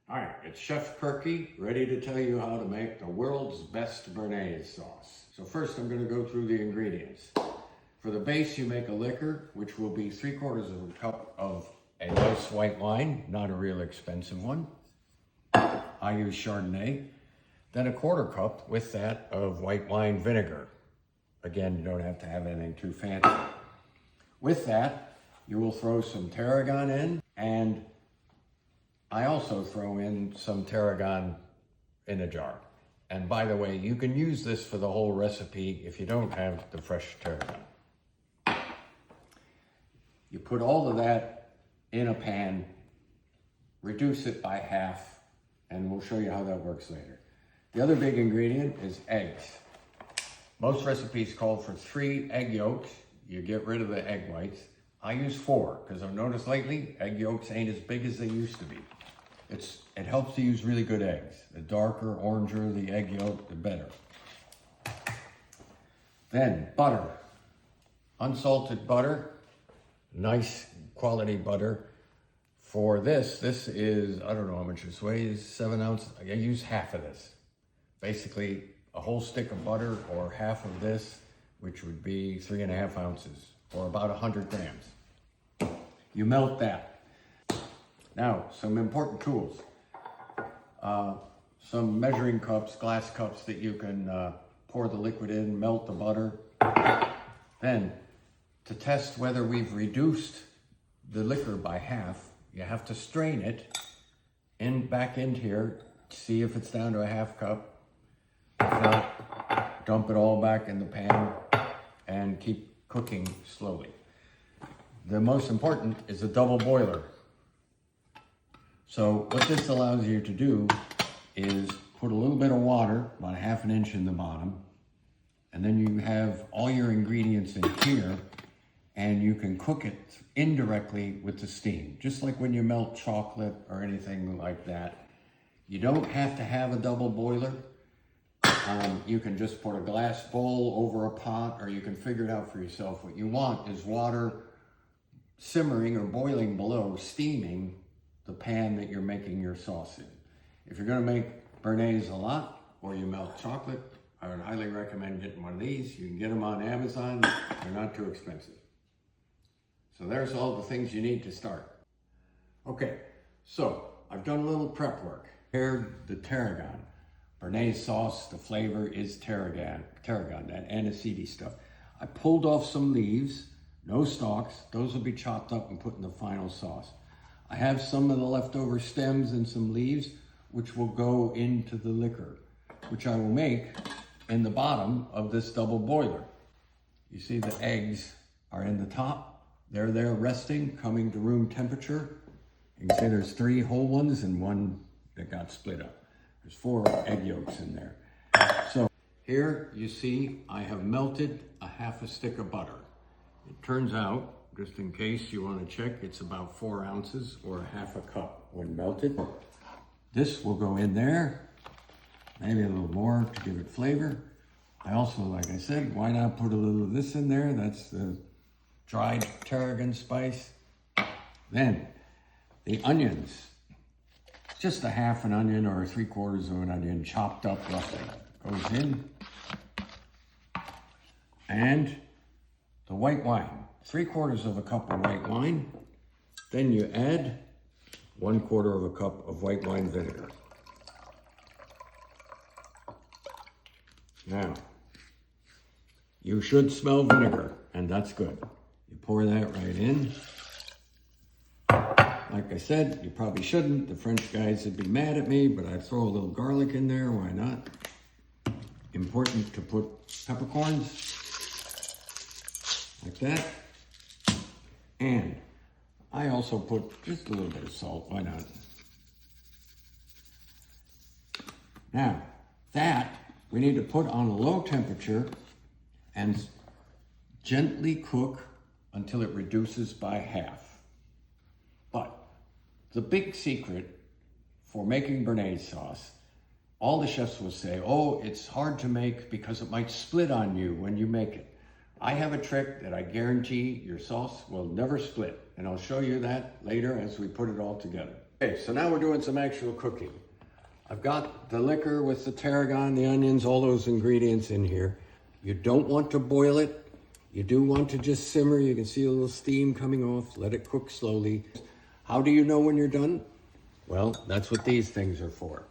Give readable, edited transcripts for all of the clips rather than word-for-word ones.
All right, it's Chef Perky, ready to tell you how to make the world's best Bernaise sauce. So first I'm going to go through the ingredients. For the base, you make a liquor, which will be 3/4 of a cup of a nice white wine, not a real expensive one. I use Chardonnay. Then 1/4 cup with that of white wine vinegar. Again, you don't have to have anything too fancy. With that, you will throw some tarragon in, and I also throw in some tarragon in a jar. And by the way, you can use this for the whole recipe if you don't have the fresh tarragon. You put all of that in a pan, reduce it by half, and we'll show you how that works later. The other big ingredient is eggs. Most recipes call for 3 egg yolks. You get rid of the egg whites. I use 4 because I've noticed lately egg yolks ain't as big as they used to be. It helps to use really good eggs. The darker, oranger the egg yolk, the better. Then butter, unsalted butter, nice quality butter. For this is, I don't know how much this weighs, 7 ounces. I use half of this. Basically a whole stick of butter or half of this, which would be 3.5 ounces or about 100 grams. You melt that. Now, some important tools. Some measuring cups, glass cups that you can pour the liquid in, melt the butter. Then, to test whether we've reduced the liquor by half, you have to strain it back into here, see if it's down to a half cup. If not, dump it all back in the pan and keep cooking slowly. The most important is a double boiler. So what this allows you to do is put a little bit of water, about 1/2 inch in the bottom, and then you have all your ingredients in here, and you can cook it indirectly with the steam, just like when you melt chocolate or anything like that. You don't have to have a double boiler. You can just put a glass bowl over a pot, or you can figure it out for yourself. What you want is water simmering or boiling below, steaming the pan that you're making your sauce in. If you're going to make Bernaise a lot, or you melt chocolate, I would highly recommend getting one of these. You can get them on Amazon. They're not too expensive. So there's all the things you need to start. Okay, so I've done a little prep work. Here, the tarragon. Bernaise sauce, the flavor is tarragon, that aniseedy stuff. I pulled off some leaves, no stalks. Those will be chopped up and put in the final sauce. I have some of the leftover stems and some leaves, which will go into the liquor, which I will make in the bottom of this double boiler. You see the eggs are in the top. They're there resting, coming to room temperature. You can see there's 3 whole ones and 1 that got split up. There's 4 egg yolks in there. So here you see I have melted a 1/2 stick of butter. It turns out, just in case you want to check, it's about 4 ounces or 1/2 cup when melted. This will go in there, maybe a little more to give it flavor. I also, like I said, why not put a little of this in there? That's the dried tarragon spice. Then the onions, just a 1/2 an onion or 3/4 of an onion chopped up roughly goes in. And the white wine, 3/4 of a cup of white wine. Then you add 1/4 of a cup of white wine vinegar. Now, you should smell vinegar, and that's good. You pour that right in. Like I said, you probably shouldn't. The French guys would be mad at me, but I throw a little garlic in there, why not? Important to put peppercorns, like that. And I also put just a little bit of salt, why not? Now, that we need to put on a low temperature and gently cook until it reduces by half. But the big secret for making Bernaise sauce, all the chefs will say, oh, it's hard to make because it might split on you when you make it. I have a trick that I guarantee your sauce will never split, and I'll show you that later as we put it all together. Okay, so now we're doing some actual cooking. I've got the liquor with the tarragon, the onions, all those ingredients in here. You don't want to boil it. You do want to just simmer. You can see a little steam coming off. Let it cook slowly. How do you know when you're done? Well, that's what these things are for.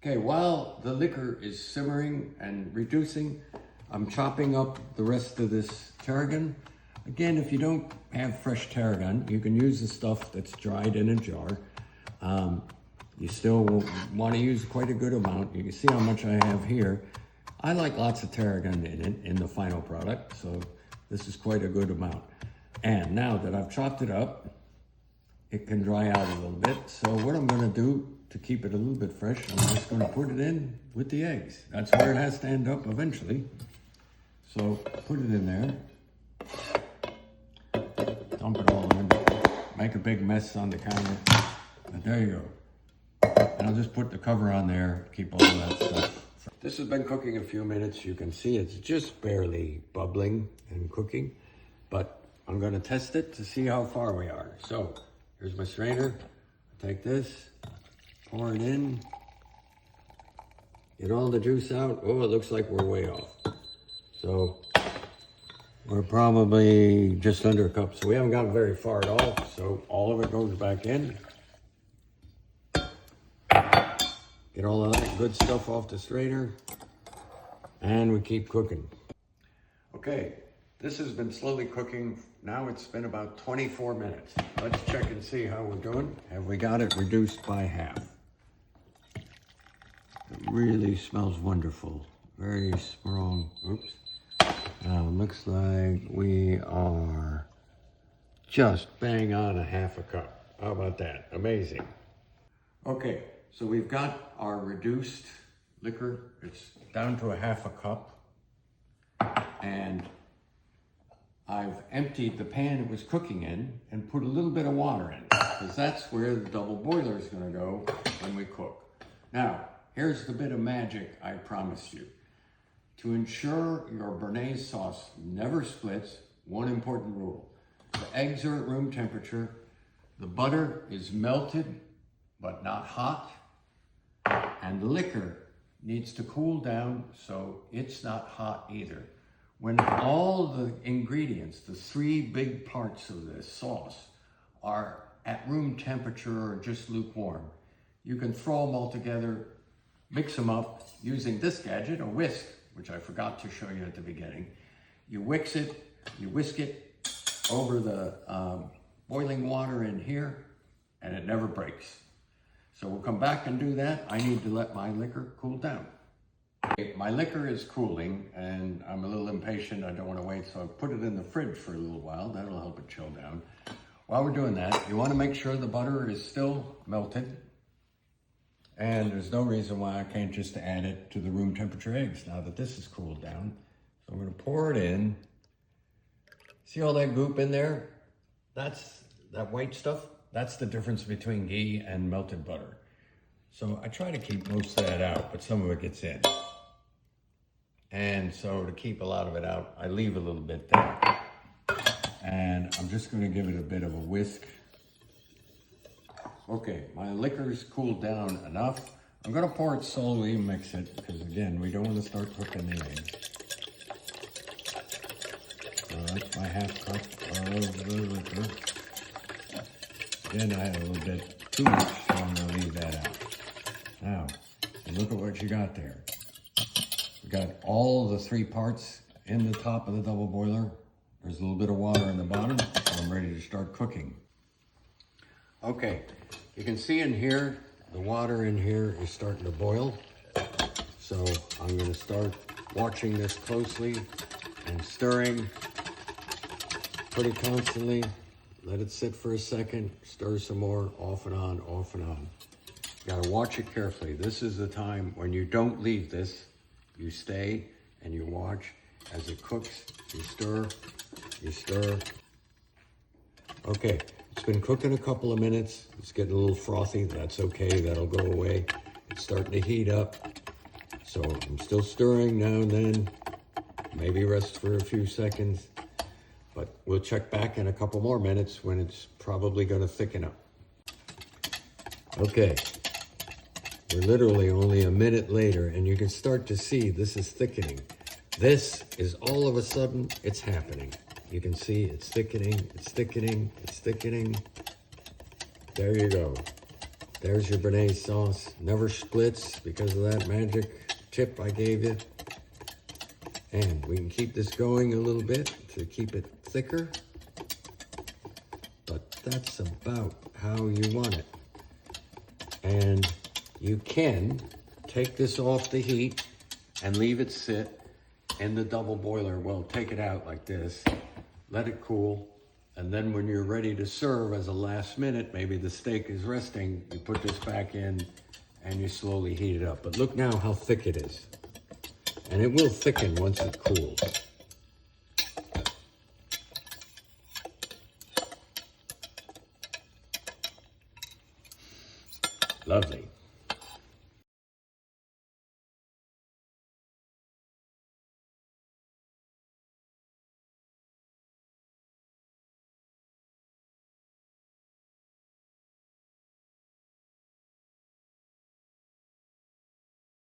Okay, while the liquor is simmering and reducing, I'm chopping up the rest of this tarragon. Again, if you don't have fresh tarragon, you can use the stuff that's dried in a jar. You still want to use quite a good amount. You can see how much I have here. I like lots of tarragon in it, in the final product, so this is quite a good amount. And now that I've chopped it up, it can dry out a little bit. So what I'm gonna do to keep it a little bit fresh, I'm just gonna put it in with the eggs. That's where it has to end up eventually. So put it in there. Dump it all in. Make a big mess on the counter. And there you go. And I'll just put the cover on there, keep all of that stuff. This has been cooking a few minutes. You can see it's just barely bubbling and cooking, but I'm gonna test it to see how far we are. So here's my strainer. Take this, pour it in, get all the juice out. Oh, it looks like we're way off. So we're probably just under a cup. So we haven't gotten very far at all. So all of it goes back in. Get all of that good stuff off the strainer, and we keep cooking. Okay, this has been slowly cooking. Now it's been about 24 minutes. Let's check and see how we're doing. Have we got it reduced by half? It really smells wonderful. Very strong. Oops. Now it looks like we are just bang on a half a cup. How about that? Amazing. Okay. So we've got our reduced liquor. It's down to a half a cup. And I've emptied the pan it was cooking in and put a little bit of water in, because that's where the double boiler is going to go when we cook. Now, here's the bit of magic I promised you. To ensure your Bernaise sauce never splits, one important rule. The eggs are at room temperature. The butter is melted, but not hot. And the liquor needs to cool down, so it's not hot either. When all the ingredients, the three big parts of this sauce, are at room temperature or just lukewarm, you can throw them all together, mix them up using this gadget, a whisk, which I forgot to show you at the beginning. You whisk it over the boiling water in here, and it never breaks. So we'll come back and do that. I need to let my liquor cool down. Okay, my liquor is cooling and I'm a little impatient. I don't want to wait, so I've put it in the fridge for a little while. That'll help it chill down. While we're doing that, you want to make sure the butter is still melted. And there's no reason why I can't just add it to the room temperature eggs now that this is cooled down. So I'm going to pour it in. See all that goop in there? That's that white stuff. That's the difference between ghee and melted butter. So I try to keep most of that out, but some of it gets in. And so to keep a lot of it out, I leave a little bit there. And I'm just going to give it a bit of a whisk. Okay, my liquor's cooled down enough. I'm going to pour it slowly and mix it, because again, we don't want to start cooking the eggs. So that's my half cup of the liquor. Then I had a little bit too much, so I'm going to leave that out. Now, look at what you got there. We got all the three parts in the top of the double boiler. There's a little bit of water in the bottom, so I'm ready to start cooking. Okay, you can see in here, the water in here is starting to boil. So I'm going to start watching this closely and stirring. Put it constantly. Let it sit for a second, stir some more, off and on, off and on. You gotta watch it carefully. This is the time when you don't leave this. You stay and you watch as it cooks. You stir, you stir. Okay, it's been cooking a couple of minutes. It's getting a little frothy. That's okay, that'll go away. It's starting to heat up. So I'm still stirring now and then. Maybe rest for a few seconds. But we'll check back in a couple more minutes when it's probably going to thicken up. Okay, we're literally only a minute later, and you can start to see this is thickening. This is all of a sudden, it's happening. You can see it's thickening, it's thickening, it's thickening. There you go. There's your Bernaise sauce. Never splits because of that magic tip I gave you. And we can keep this going a little bit to keep it thicker. But that's about how you want it. And you can take this off the heat and leave it sit in the double boiler. Well, take it out like this, let it cool, and then when you're ready to serve as a last minute, maybe the steak is resting, you put this back in and you slowly heat it up. But look now how thick it is. And it will thicken once it cools. Lovely.